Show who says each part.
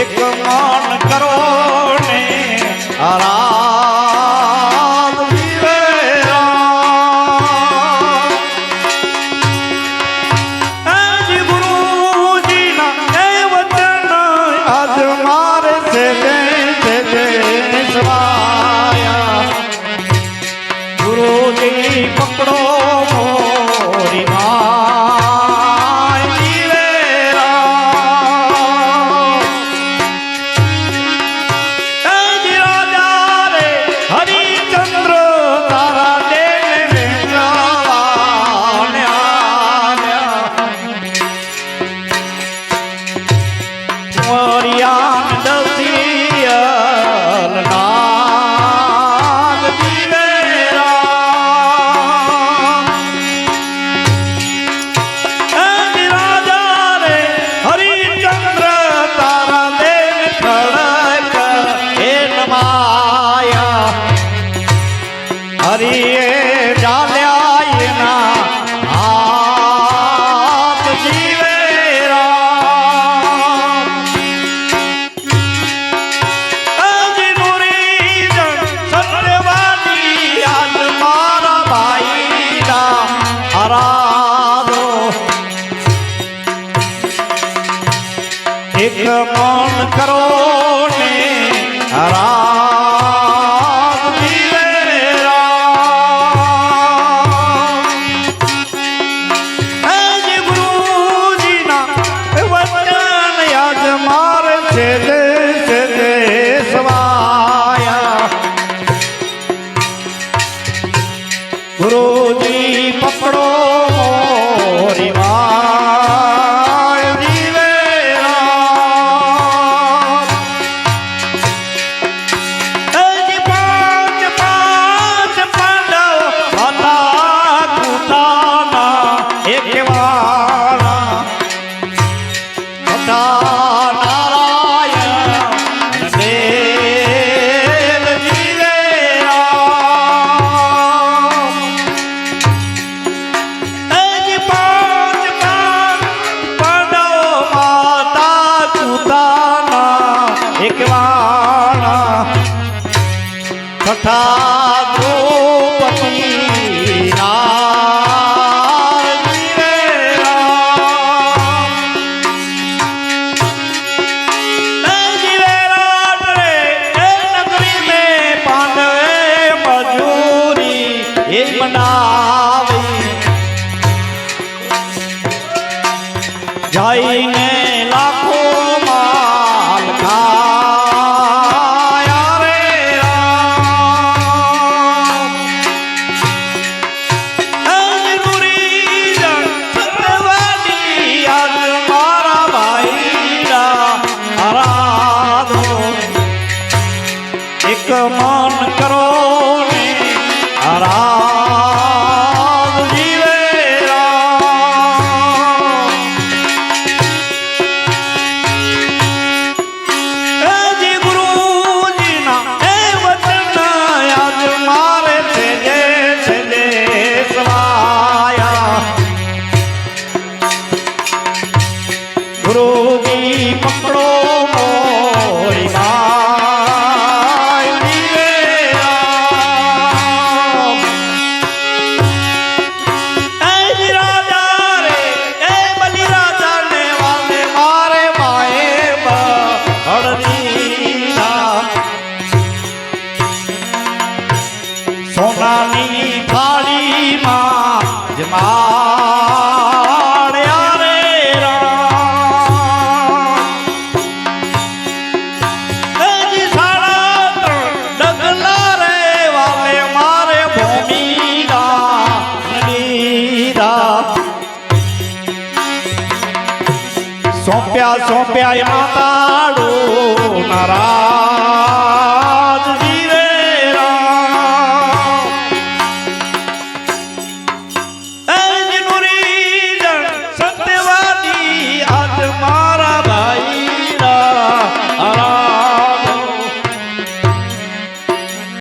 Speaker 1: એક મન કરો ને આરાધ વિવેરા ગુરુજીના એ વચન આજ મારે છે સવાયા ગુરુજી પકડો મોરી હરિએ જાલ્યા હાથ જીવેરા સત્યવાદી આજ મારા ભાઈના આરાધો એક મન કરો ને ગુરુજી પકડો મોરી માય જીવેરા પાંચ પાંડવ હતા કુતાના એક વાળા હતા નારાયણ દેવ તથા દ્રૌપદી નગરી મેં પાંડવે મજૂરી એ બનાવી જઈને લાખો માલ મન કરો ને આરાધ જીવેરા ગુરુજીના એ વચન આજ મારે છે સવાયા ગુરુજી પકડો મોરી સોનાની થાળીમાં જમાડ્યા રે સાડા ડગલા રે વાલે મારે ભૂમિના દીધા સોંપ્યા માતાડો નારા